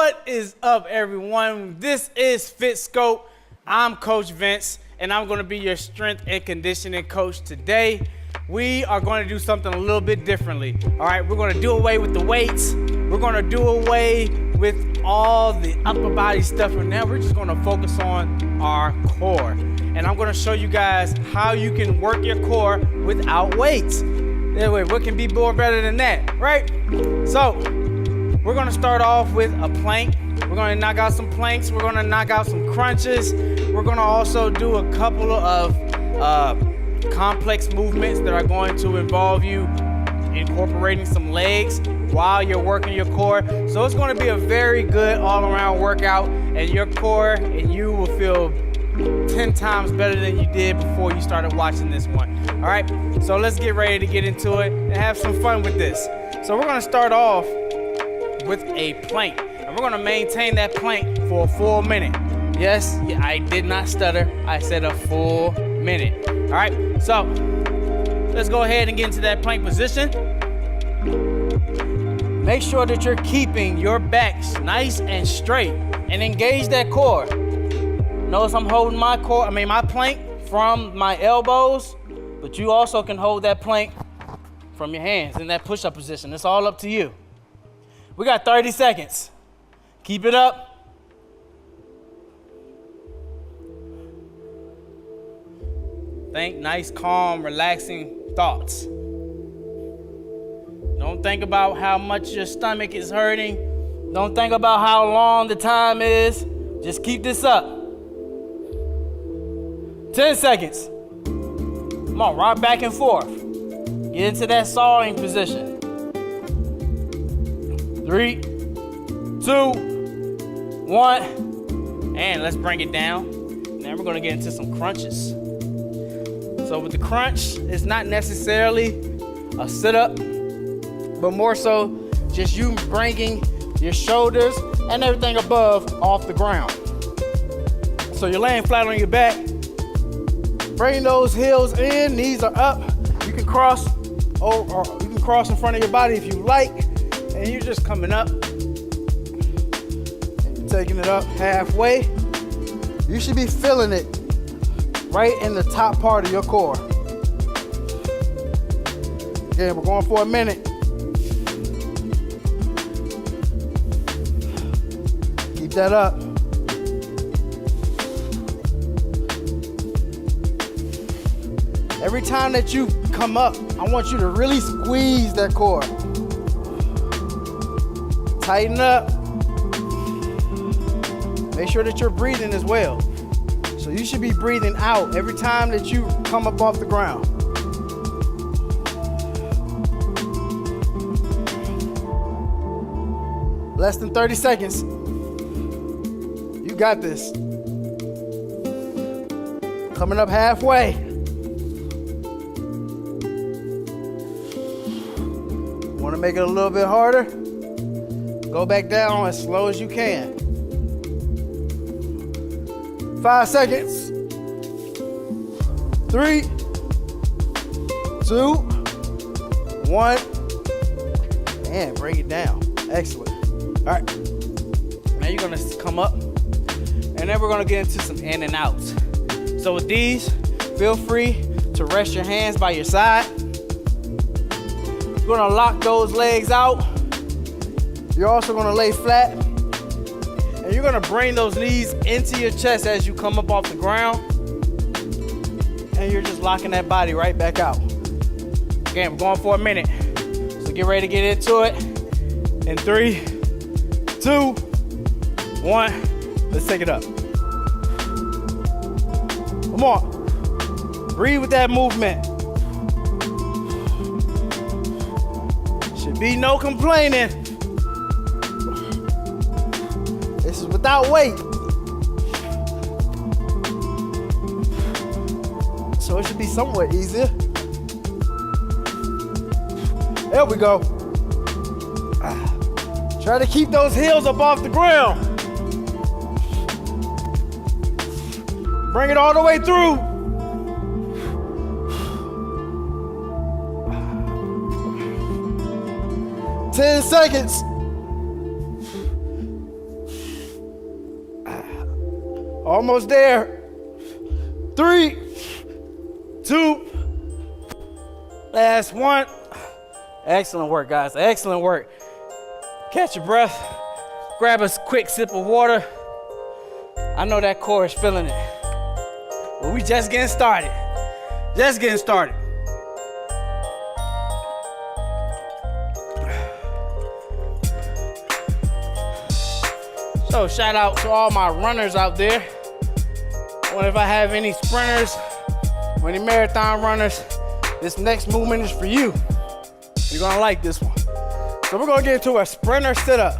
What is up, everyone? This is Fitscope. I'm Coach Vince, and I'm going to be your strength and conditioning coach today. We are going to do something a little bit differently. All right, we're going to do away with the weights. We're going to do away with all the upper body stuff, and now we're just going to focus on our core. And I'm going to show you guys how you can work your core without weights. Anyway, what can be more better than that, right? So, we're going to start off with a plank. We're going to knock out some planks. We're going to knock out some crunches. We're going to also do a couple of complex movements that are going to involve you incorporating some legs while you're working your core. So it's going to be a very good all-around workout, and your core and you will feel 10 times better than you did before you started watching this one. All right, so let's get ready to get into it and have some fun with this. So we're going to start off with a plank, and we're going to maintain that plank for a full minute. Yes, I did not stutter. I said a full minute. All right, so let's go ahead and get into that plank position. Make sure that you're keeping your back nice and straight and engage that core. Notice I'm holding my plank from my elbows, but you also can hold that plank from your hands in that push-up position. It's all up to you. We got 30 seconds. Keep it up. Think nice, calm, relaxing thoughts. Don't think about how much your stomach is hurting. Don't think about how long the time is. Just keep this up. 10 seconds. Come on, rock back and forth. Get into that sawing position. 3, 2, 1, and let's bring it down. Now we're gonna get into some crunches. So with the crunch, it's not necessarily a sit-up, but more so just you bringing your shoulders and everything above off the ground. So you're laying flat on your back. Bring those heels in, knees are up. You can cross or you can cross in front of your body if you like, and you're just coming up and you're taking it up halfway. You should be feeling it right in the top part of your core. Again, we're going for a minute. Keep that up. Every time that you come up, I want you to really squeeze that core. Tighten up. Make sure that you're breathing as well. So you should be breathing out every time that you come up off the ground. Less than 30 seconds. You got this. Coming up halfway. Want to make it a little bit harder? Go back down as slow as you can. 5 seconds. 3, 2, 1, and bring it down. Excellent. All right. Now you're gonna come up, and then we're gonna get into some in and outs. So with these, feel free to rest your hands by your side. You're gonna lock those legs out. You're also gonna lay flat. And you're gonna bring those knees into your chest as you come up off the ground. And you're just locking that body right back out. Again, we're going for a minute. So get ready to get into it. In 3, 2, 1, let's take it up. Come on. Breathe with that movement. Should be no complaining. This is without weight. So it should be somewhat easier. There we go. Try to keep those heels up off the ground. Bring it all the way through. 10 seconds. Almost there. 3, 2, last one. Excellent work, guys, excellent work. Catch your breath, grab a quick sip of water. I know that core is feeling it. But we just getting started, just getting started. So shout out to all my runners out there. I wonder if I have any sprinters or any marathon runners. This next movement is for you. You're gonna like this one. So we're gonna get into a sprinter sit-up.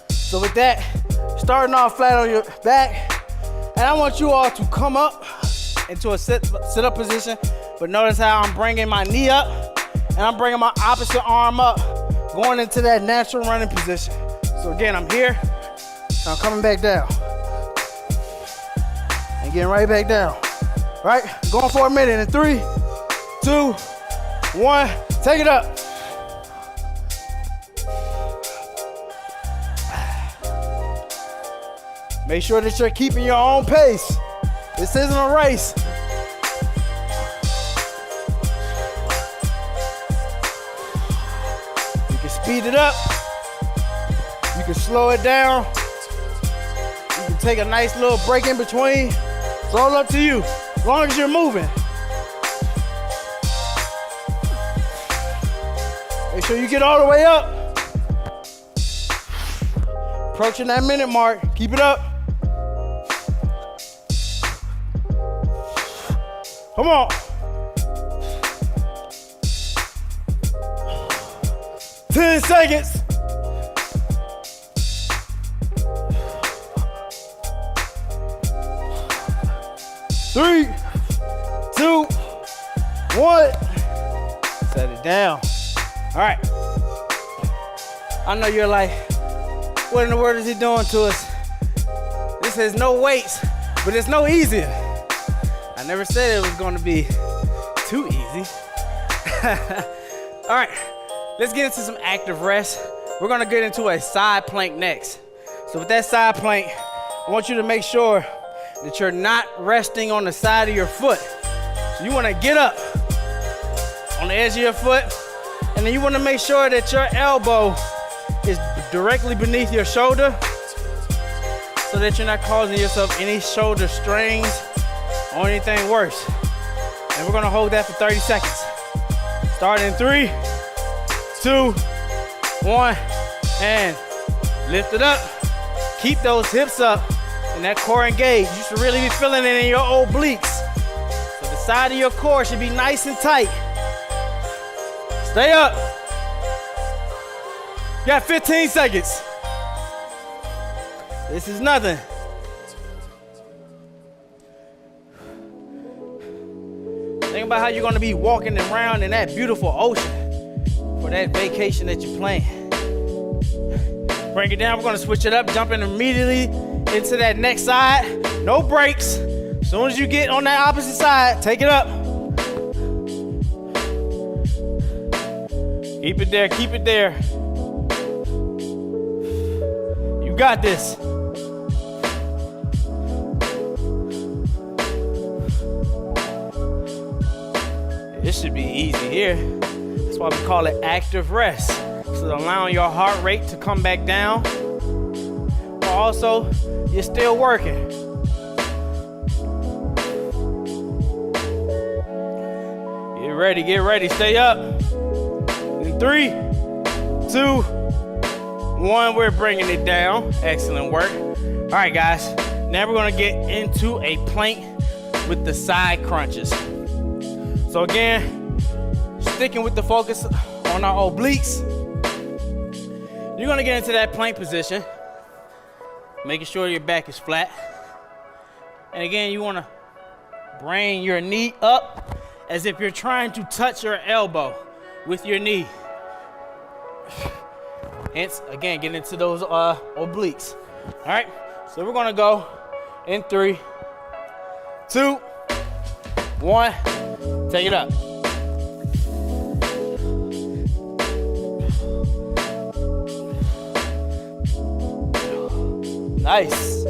So with that, starting off flat on your back, and I want you all to come up into a sit-up position, but notice how I'm bringing my knee up, and I'm bringing my opposite arm up, going into that natural running position. So again, I'm here, and I'm coming back down. And getting right back down. Right, going for a minute in 3, 2, 1, take it up. Make sure that you're keeping your own pace. This isn't a race. You can speed it up. You can slow it down. You can take a nice little break in between. It's all up to you, as long as you're moving. Make sure you get all the way up. Approaching that minute mark, keep it up. Come on. Ten seconds. 3, 2, 1. Set it down. All right. I know you're like, what in the world is he doing to us? This is no weights, but it's no easier. I never said it was going to be too easy. All right, let's get into some active rest. We're going to get into a side plank next. So with that side plank, I want you to make sure that you're not resting on the side of your foot. So you want to get up on the edge of your foot, and then you want to make sure that your elbow is directly beneath your shoulder so that you're not causing yourself any shoulder strains or anything worse. And we're going to hold that for 30 seconds. Start in 3, 2, 1, and lift it up. Keep those hips up and that core engaged. You should really be feeling it in your obliques. So the side of your core should be nice and tight. Stay up. You got 15 seconds. This is nothing. Think about how you're gonna be walking around in that beautiful ocean for that vacation that you're planning. Bring it down, we're gonna switch it up, jumping immediately into that next side. No breaks. As soon as you get on that opposite side, take it up. Keep it there, keep it there. You got this. This should be easy here. That's why we call it active rest. So allowing your heart rate to come back down, but also you're still working. Get ready, stay up. In 3, 2, 1, we're bringing it down. Excellent work. All right, guys, now we're gonna get into a plank with the side crunches. So again, sticking with the focus on our obliques, you're gonna get into that plank position, making sure your back is flat. And again, you wanna bring your knee up as if you're trying to touch your elbow with your knee. Hence, again, get into those obliques. All right, so we're gonna go in 3, 2, 1, take it up. Nice.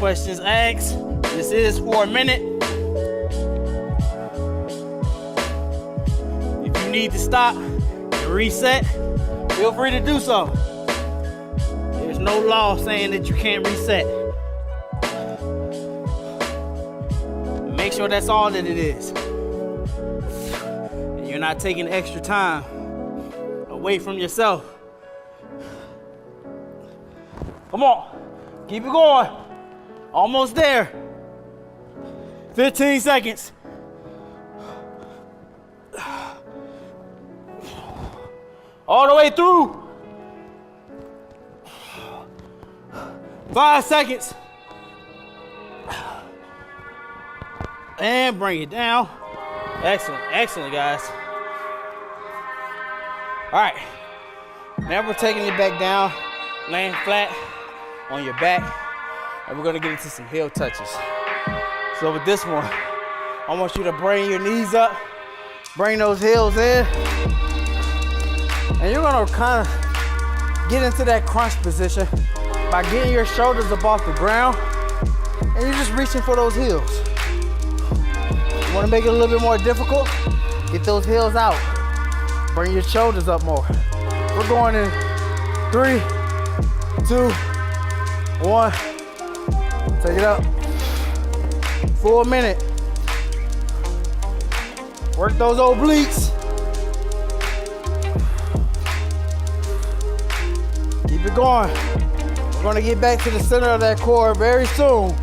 questions asked. This is for a minute. If you need to stop and reset, feel free to do so. There's no law saying that you can't reset. Make sure that's all that it is. And you're not taking extra time away from yourself. Come on, keep it going. Almost there. 15 seconds. All the way through. 5 seconds. And bring it down. Excellent, excellent, guys. All right, now we're taking it back down, laying flat on your back, and we're gonna get into some heel touches. So with this one, I want you to bring your knees up, bring those heels in, and you're gonna kind of get into that crunch position by getting your shoulders up off the ground, and you're just reaching for those heels. You wanna make it a little bit more difficult? Get those heels out. Bring your shoulders up more. We're going in 3, 2, 1. Take it up. Full minute. Work those obliques. Keep it going. We're gonna get back to the center of that core very soon.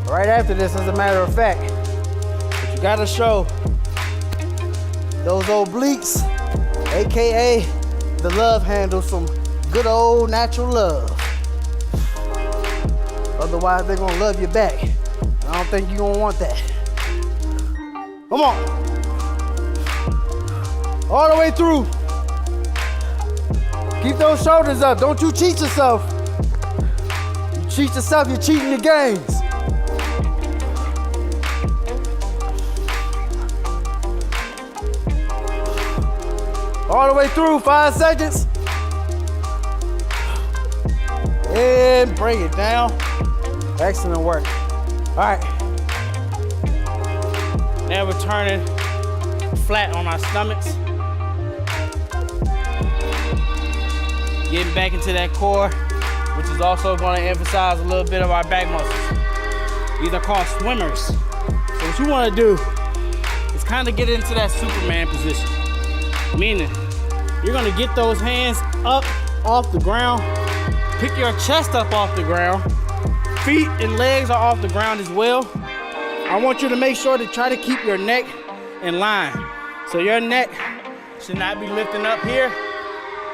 Right after this, as a matter of fact. But you gotta show those obliques, AKA the love handle, some good old natural love. Otherwise, they're gonna love you back. I don't think you're gonna want that. Come on. All the way through. Keep those shoulders up. Don't you cheat yourself. You cheat yourself, you're cheating the games. All the way through, 5 seconds. And bring it down. Excellent work. All right. Now we're turning flat on our stomachs. Getting back into that core, which is also going to emphasize a little bit of our back muscles. These are called swimmers. So what you want to do is kind of get into that Superman position. Meaning, you're gonna get those hands up off the ground, pick your chest up off the ground, feet and legs are off the ground as well. I want you to make sure to try to keep your neck in line. So your neck should not be lifting up here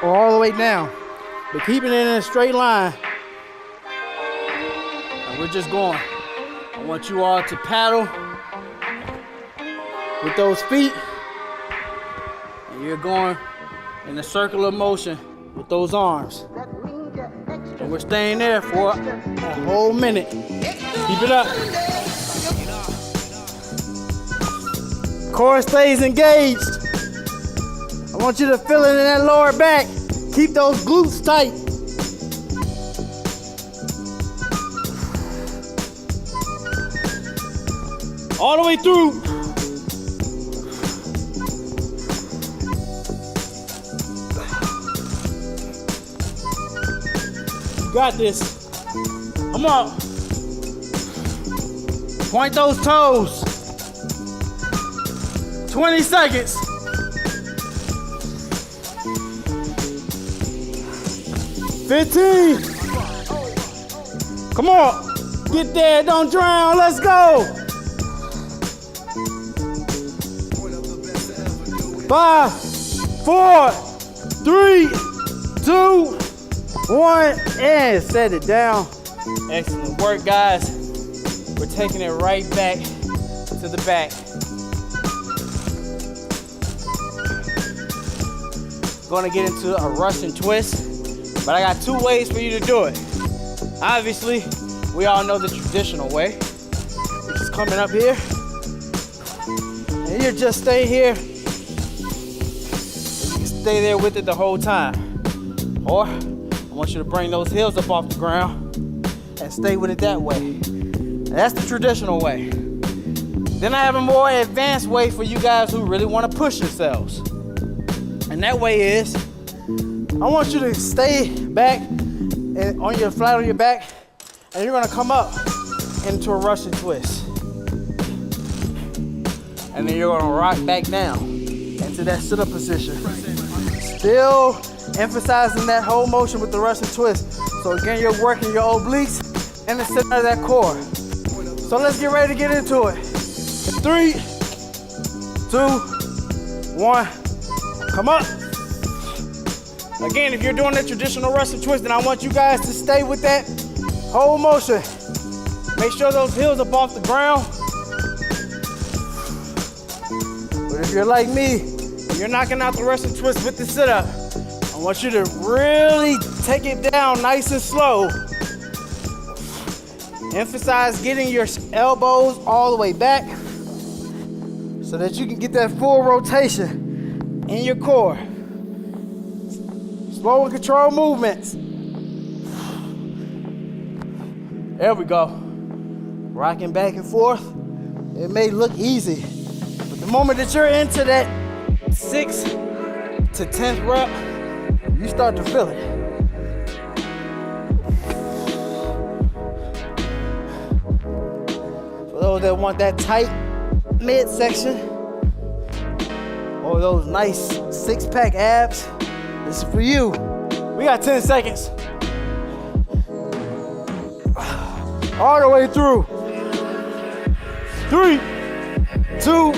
or all the way down, but keeping it in a straight line. And we're just going. I want you all to paddle with those feet. And you're going in a circular motion with those arms. And we're staying there for a whole minute. Keep it up. Core stays engaged. I want you to feel it in that lower back. Keep those glutes tight. All the way through. You got this. Come on. Point those toes. 20 seconds. $15. Come on. Get there, don't drown, let's go. 5, 4, 3, 2, 1, and set it down. Excellent work, guys. We're taking it right back to the back. Gonna get into a Russian twist, but I got 2 ways for you to do it. Obviously, we all know the traditional way, which is coming up here, and you just stay here. You can stay there with it the whole time. Or, I want you to bring those heels up off the ground and stay with it that way. And that's the traditional way. Then I have a more advanced way for you guys who really want to push yourselves. And that way is, I want you to stay back and flat on your back, and you're gonna come up into a Russian twist. And then you're gonna rock back down into that sit-up position. Still emphasizing that whole motion with the Russian twist. So again, you're working your obliques and the center of that core. So let's get ready to get into it. 3, 2, 1, come up. Again, if you're doing the traditional Russian twist, then I want you guys to stay with that whole motion. Make sure those heels up off the ground. But if you're like me, you're knocking out the Russian twist with the sit-up, I want you to really take it down nice and slow. Emphasize getting your elbows all the way back so that you can get that full rotation in your core. Slow and controlled movements. There we go. Rocking back and forth. It may look easy, but the moment that you're into that 6th to 10th rep, you start to feel it. For those that want that tight midsection or those nice 6-pack abs, this is for you. We got 10 seconds. All the way through. 3, 2,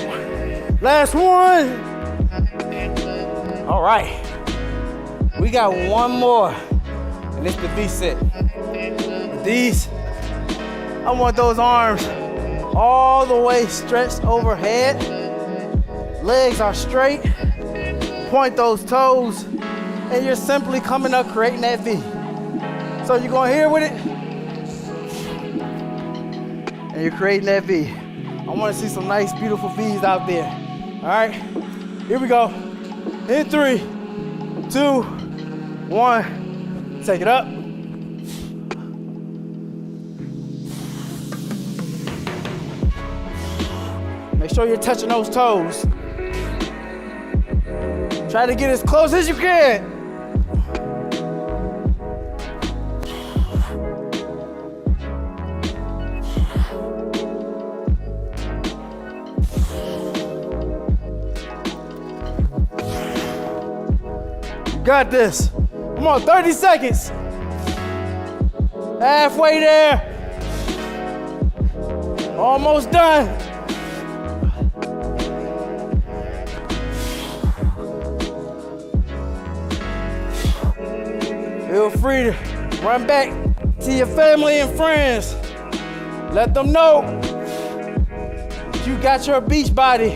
last one. All right. We got one more, and it's the V-sit. These, I want those arms all the way stretched overhead. Legs are straight. Point those toes, and you're simply coming up, creating that V. So you're going here with it, and you're creating that V. I want to see some nice, beautiful V's out there. All right, here we go. In 3, 2, 1, take it up. Make sure you're touching those toes. Try to get as close as you can. You got this. Come on, 30 seconds. Halfway there. Almost done. Feel free to run back to your family and friends. Let them know that you got your beach body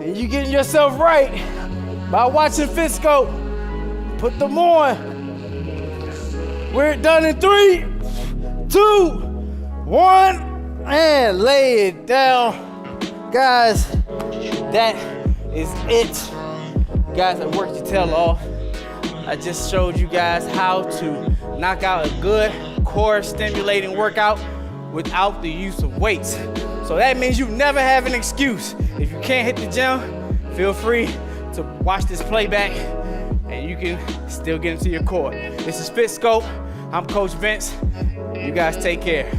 and you getting yourself right by watching Fitscope. Put them on. We're done in 3, 2, 1, and lay it down. Guys, that is it. You guys have worked your tail off. I just showed you guys how to knock out a good core stimulating workout without the use of weights. So that means you never have an excuse. If you can't hit the gym, feel free to watch this playback and you can still get into your core. This is Fitscope. I'm Coach Vince. You guys take care.